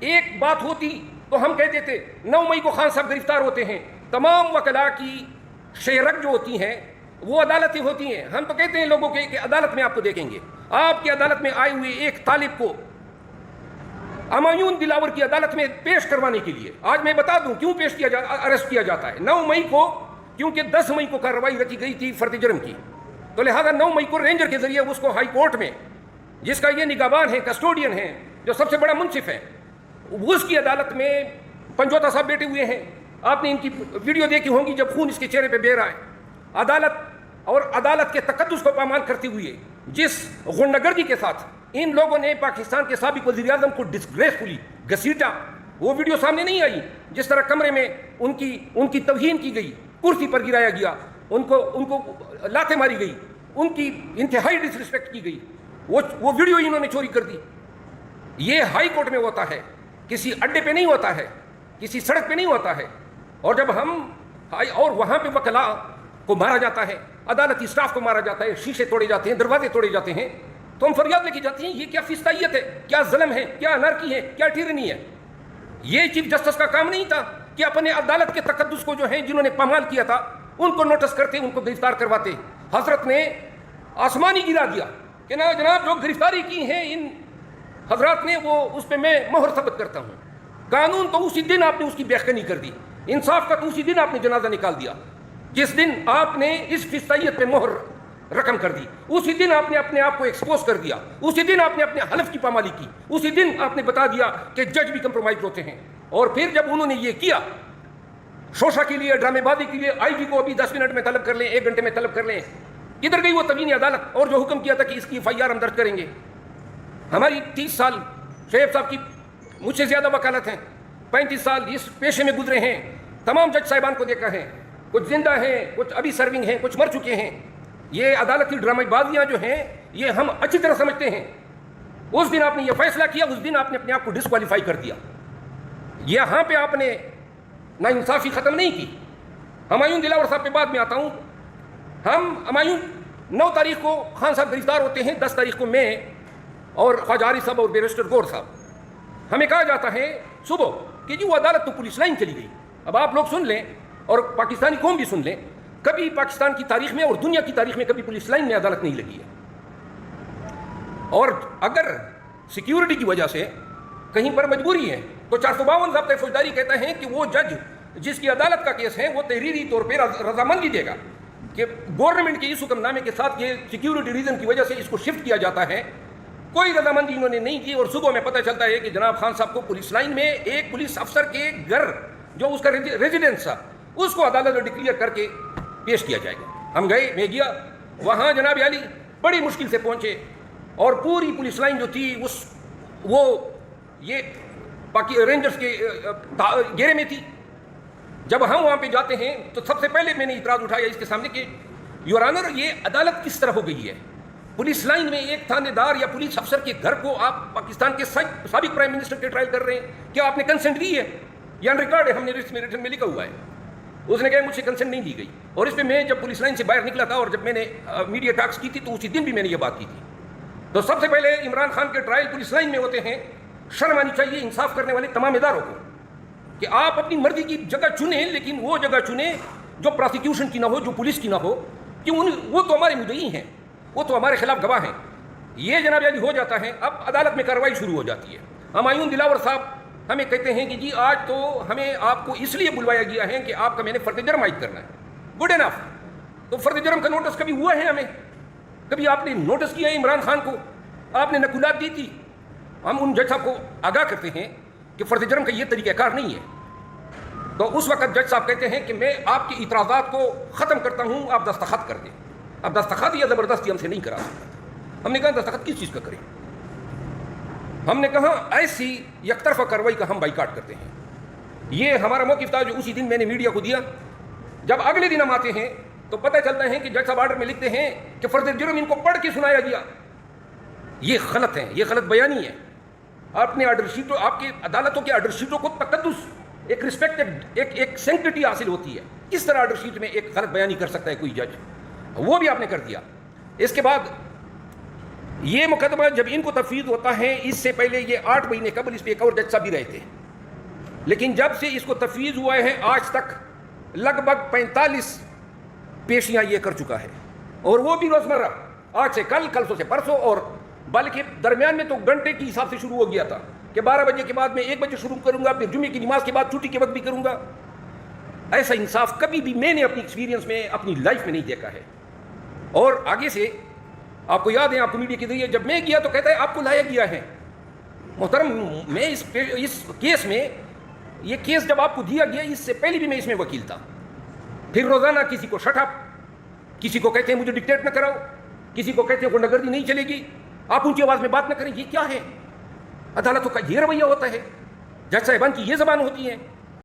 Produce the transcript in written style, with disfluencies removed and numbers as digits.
ایک بات ہوتی تو ہم کہہ دیتے 9 مئی کو خان صاحب گرفتار ہوتے ہیں، تمام وکلاء کی شیرک جو ہوتی ہیں وہ عدالتیں ہوتی ہیں. ہم تو کہتے ہیں لوگوں کے کہ عدالت میں آپ کو دیکھیں گے. آپ کی عدالت میں آئے ہوئے ایک طالب کو ہمایون دلاور کی عدالت میں پیش کروانے کے لیے، آج میں بتا دوں کیوں اریسٹ کیا جاتا ہے. 9 مئی کو کیونکہ 10 مئی کو کارروائی رکھی گئی تھی فرد جرم کی، تو لہذا 9 مئی کو رینجر کے ذریعے اس کو ہائی کورٹ میں، جس کا یہ نگہبان ہے، کسٹوڈین ہے، جو سب سے بڑا منصف ہے، اس کی عدالت میں پنجوتا صاحب بیٹھے ہوئے ہیں. آپ نے ان کی ویڈیو دیکھی ہوں گی جب خون اس کے چہرے پہ بہہ رہا ہے. عدالت کے تقدس کو پامال کرتے ہوئے جس غنڈگردی کے ساتھ ان لوگوں نے پاکستان کے سابق وزیر اعظم کو ڈسگریسفلی گھسیٹا، وہ ویڈیو سامنے نہیں آئی. جس طرح کمرے میں ان کی توہین کی گئی، کرسی پر گرایا گیا، ان کو لاتیں ماری گئی، ان کی انتہائی ڈس رسپیکٹ کی گئی، وہ ویڈیو انہوں نے چوری کر دی. یہ ہائی کورٹ میں ہوتا ہے، کسی اڈے پہ نہیں ہوتا ہے، کسی سڑک پہ نہیں ہوتا ہے. اور جب اور وہاں پہ وکلاء کو مارا جاتا ہے، عدالتی اسٹاف کو مارا جاتا ہے، شیشے توڑے جاتے ہیں، دروازے توڑے جاتے ہیں، تو ہم فریاد لے کے جاتے ہیں یہ کیا فسطائیت ہے، کیا ظلم ہے، کیا انارکی ہے، کیا ٹیرنی ہے. یہ چیف جسٹس کا کام نہیں تھا کہ اپنے عدالت کے تقدس کو جو ہیں جنہوں نے پامال کیا تھا ان کو نوٹس کرتے، ان کو گرفتار کرواتے. حضرت نے آسمانی گرا دیا کہ نا جناب جو گرفتاری کی ہیں ان حضرات نے، وہ اس پہ میں مہر ثبت کرتا ہوں. قانون تو اسی دن آپ نے اس کی بےخنی کر دی، انصاف کا تو اسی دن آپ نے جنازہ نکال دیا جس دن آپ نے اس فسطائیت پہ مہر رقم کر دی. اسی دن آپ نے اپنے آپ کو ایکسپوز کر دیا، اسی دن آپ نے اپنے حلف کی پامالی کی، اسی دن آپ نے بتا دیا کہ جج بھی کمپرومائز ہوتے ہیں. اور پھر جب انہوں نے یہ کیا شوشا کے لیے، ڈرامے بازی کے لیے، آئی جی کو ابھی 10 منٹ میں طلب کر لیں، 1 گھنٹے میں طلب کر لیں، کدھر گئی وہ تبینی عدالت اور جو حکم کیا تھا کہ اس کی FIR ہم درج کریں گے. ہماری 30 سال شعیب صاحب کی مجھ سے زیادہ وکالت ہیں، 35 سال اس پیشے میں گزرے ہیں، تمام جج صاحبان کو دیکھا ہے، کچھ زندہ ہیں، کچھ ابھی سرونگ ہیں، کچھ مر چکے ہیں. یہ عدالتی ڈرامے بازیاں جو ہیں یہ ہم اچھی طرح سمجھتے ہیں. اس دن آپ نے یہ فیصلہ کیا، اس دن آپ نے اپنے آپ کو ڈسکوالیفائی کر دیا. یہاں پہ آپ نے ناانصافی ختم نہیں کی. ہمایون دلاور صاحب پہ بعد میں آتا ہوں. ہمایون 9 تاریخ کو خان صاحب گرفتار ہوتے ہیں، 10 تاریخ کو میں اور خواجہ عارف صاحب اور بیرسٹر گور صاحب، ہمیں کہا جاتا ہے صبح کہ جی وہ عدالت تو پولیس لائن چلی گئی. اب آپ لوگ سن لیں اور پاکستانی قوم بھی سن لیں، کبھی پاکستان کی تاریخ میں اور دنیا کی تاریخ میں کبھی پولیس لائن میں عدالت نہیں لگی ہے. اور اگر سیکیورٹی کی وجہ سے کہیں پر مجبوری ہے تو 452 ضابطۂ فوجداری کہتا ہے کہ وہ جج جس کی عدالت کا کیس ہے وہ تحریری طور پہ رضامندی دے گا کہ گورنمنٹ کے اس حکم نامے کے ساتھ یہ سیکیورٹی ریزن کی وجہ سے اس کو شفٹ کیا جاتا ہے. کوئی رضامندی انہوں نے نہیں کی. اور صبح میں پتہ چلتا ہے کہ جناب خان صاحب کو پولیس لائن میں ایک پولیس افسر کے گھر جو اس کا ریزیڈنس تھا اس کو عدالت میں ڈکلیئر کر کے پیش کیا جائے گا. ہم گئے، میں گیا وہاں، جناب علی بڑی مشکل سے پہنچے اور پوری پولیس لائن جو تھی وہ یہ رینجرز کے گھیرے میں تھی. جب ہم وہاں پہ جاتے ہیں تو سب سے پہلے میں نے اعتراض اٹھایا اس کے سامنے کہ یور آنر یہ عدالت کس طرح ہو گئی ہے؟ پولیس لائن میں ایک تھانے دار یا پولیس افسر کے گھر کو آپ پاکستان کے سابق پرائم منسٹر کے ٹرائل کر رہے ہیں، کیا آپ نے کنسنٹ دی ہے؟ یہ ان ریکارڈ ہے، ہم نے ریٹن میں لکھا ہوا ہے. اس نے کہا مجھ سے کنسنٹ نہیں دی گئی. اور اس پہ میں جب پولیس لائن سے باہر نکلا تھا اور جب میں نے میڈیا ٹاکس کی تھی تو اسی دن بھی میں نے یہ بات کی تھی. تو سب سے پہلے عمران خان کے ٹرائل پولیس لائن میں ہوتے ہیں. شرم آنی چاہیے انصاف کرنے والے تمام اداروں کو کہ آپ اپنی مرضی کی جگہ چنیں، لیکن وہ جگہ چنیں جو پروسیکیوشن کی نہ ہو، جو پولیس کی نہ ہو، کہ وہ تو ہمارے مدعی ہیں، وہ تو ہمارے خلاف گواہ ہیں. یہ جناب علی ہو جاتا ہے. اب عدالت میں کارروائی شروع ہو جاتی ہے. ہمایون دلاور صاحب ہمیں کہتے ہیں کہ جی آج تو ہمیں آپ کو اس لیے بلوایا گیا ہے کہ آپ کا میں نے فرد جرم عائد کرنا ہے. Good enough. تو فرد جرم کا نوٹس کبھی ہوا ہے ہمیں؟ کبھی آپ نے نوٹس کیا ہے عمران خان کو؟ آپ نے نقولات دی تھی؟ ہم ان جج صاحب کو آگاہ کرتے ہیں کہ فرد جرم کا یہ طریقہ کار نہیں ہے. تو اس وقت جج صاحب کہتے ہیں کہ میں آپ کی اعتراضات کو ختم کرتا ہوں، آپ دستخط کر دیں. اب دستخط یا زبردستی ہم سے نہیں کرا سکتا. ہم نے کہا دستخط کس چیز کا کریں؟ ہم نے کہا ایسی یک طرفہ کارروائی کا ہم بائیکاٹ کرتے ہیں. یہ ہمارا موقف تھا جو اسی دن میں نے میڈیا کو دیا. جب اگلے دن ہم آتے ہیں تو پتہ چلتا ہے کہ جج صاحب آرڈر میں لکھتے ہیں کہ فرد جرم ان کو پڑھ کے سنایا گیا. یہ غلط ہے، یہ غلط بیانی ہے. آپ نے آرڈر شیٹوں، آپ کی عدالتوں کے آرڈر شیٹوں کو تقدس، ایک رسپیکٹڈ، ایک سینکٹیٹی حاصل ہوتی ہے. کس طرح آرڈر شیٹ میں ایک غلط بیانی کر سکتا ہے کوئی جج؟ وہ بھی آپ نے کر دیا. اس کے بعد یہ مقدمہ جب ان کو تفویض ہوتا ہے، اس سے پہلے یہ 8 مہینے قبل اس پہ ایک اور جج صاحب بھی رہے تھے، لیکن جب سے اس کو تفویض ہوا ہے آج تک لگ بھگ 45 پیشیاں یہ کر چکا ہے، اور وہ بھی روزمرہ، آج سے کل، کل سے پرسوں، اور بلکہ درمیان میں تو گھنٹے کے حساب سے شروع ہو گیا تھا کہ 12 بجے کے بعد میں 1 بجے شروع کروں گا، پھر جمعے کی نماز کے بعد چھٹی کے وقت بھی کروں گا۔ ایسا انصاف کبھی بھی میں نے اپنی ایکسپیرینس میں، اپنی لائف میں نہیں دیکھا ہے۔ اور آگے سے آپ کو یاد ہے، آپ کو میڈیا کے ذریعے جب میں گیا تو کہتا ہے آپ کو لایا گیا ہے۔ محترم، میں اس کیس میں، یہ کیس جب آپ کو دیا گیا، اس سے پہلے بھی میں اس میں وکیل تھا، پھر روزانہ کسی کو شٹ اپ، کسی کو کہتے ہیں مجھے ڈکٹیٹ نہ کراؤ، کسی کو کہتے ہیں غنڈہ گردی نہیں چلے گی، آپ اونچی آواز میں بات نہ کریں۔ یہ کیا ہے؟ عدالتوں کا یہ رویہ ہوتا ہے، جج صاحبان کی یہ زبان ہوتی ہے۔